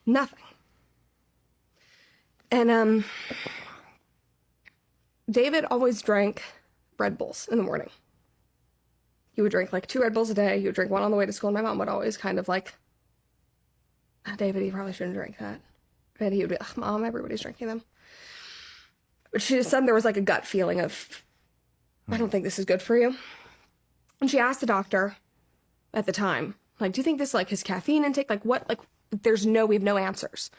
Nothing. And David always drank Red Bulls in the morning. He would drink like 2 Red Bulls a day. He would drink one on the way to school, and my mom would always kind of like, David, you probably shouldn't drink that. And he would be like, Mom, everybody's drinking them. But she just said there was like a gut feeling of, I don't think this is good for you. And she asked the doctor at the time, like, do you think this is like his caffeine intake? Like what, like we have no answers.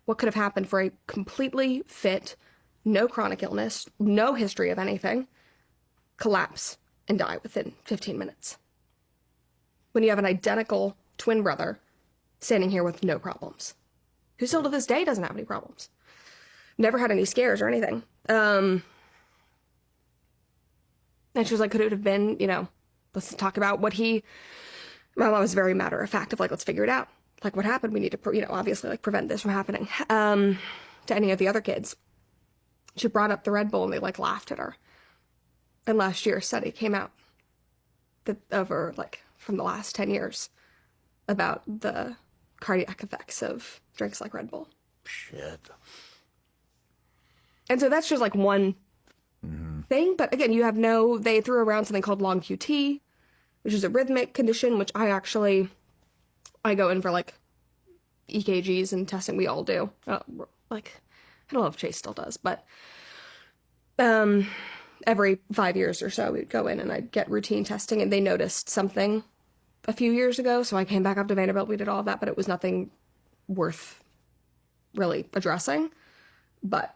What could have happened for a completely fit, no chronic illness, no history of anything, collapse and die within 15 minutes? When you have an identical twin brother standing here with no problems, who still to this day doesn't have any problems. Never had any scares or anything. And she was like, could it have been, let's talk about what my mom was very matter of fact of like, let's figure it out. Like what happened? We need to, obviously like prevent this from happening to any of the other kids. She brought up the Red Bull and they like laughed at her. And last year a study came out that over like from the last 10 years about the cardiac effects of drinks like Red Bull. Shit. And so that's just like one thing. But again, they threw around something called long QT, which is a rhythmic condition, which I go in for like EKGs and testing. We all do. Like, I don't know if Chase still does, but every 5 years or so we'd go in and I'd get routine testing, and they noticed something a few years ago. So I came back up to Vanderbilt. We did all of that, but it was nothing worth really addressing. But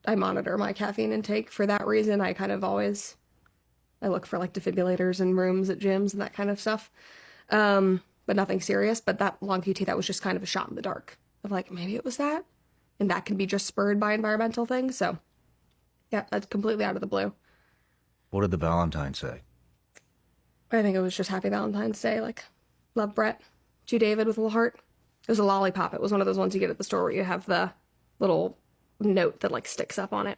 I monitor my caffeine intake for that reason. I look for like defibrillators in rooms at gyms and that kind of stuff. But nothing serious. But that long QT, that was just kind of a shot in the dark of like, maybe it was that. And that can be just spurred by environmental things. So yeah, that's completely out of the blue. What did the Valentine say? I think it was just Happy Valentine's Day. Like, love, Brett. To David with a little heart. It was a lollipop. It was one of those ones you get at the store where you have the little note that like sticks up on it.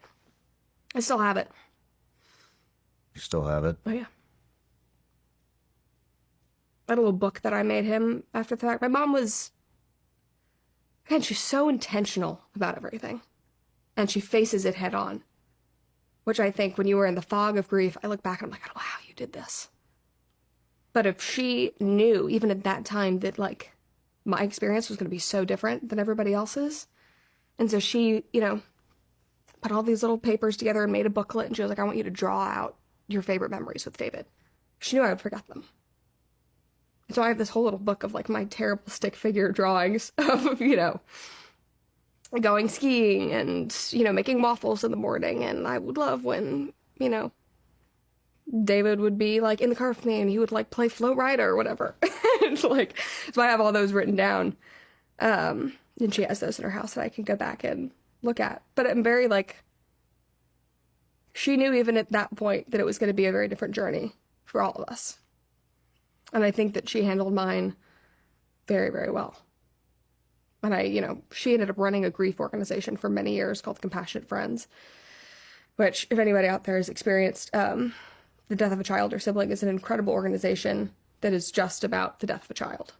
I still have it. You still have it? Oh yeah. I had a little book that I made him after the fact. My mom was, again, she's so intentional about everything. And she faces it head on. Which I think when you were in the fog of grief, I look back and I'm like, I don't know how you did this. But if she knew, even at that time, that like my experience was going to be so different than everybody else's. And so she, put all these little papers together and made a booklet. And she was like, I want you to draw out your favorite memories with David. She knew I would forget them. And so I have this whole little book of like my terrible stick figure drawings of, going skiing and, making waffles in the morning. And I would love when, David would be like in the car with me and he would like play Float Rider or whatever. And like, so I have all those written down. And she has those in her house that I can go back and look at. But I'm very like, she knew even at that point that it was going to be a very different journey for all of us. And I think that she handled mine very, very well. And she ended up running a grief organization for many years called Compassionate Friends, which if anybody out there has experienced the death of a child or sibling, is an incredible organization that is just about the death of a child.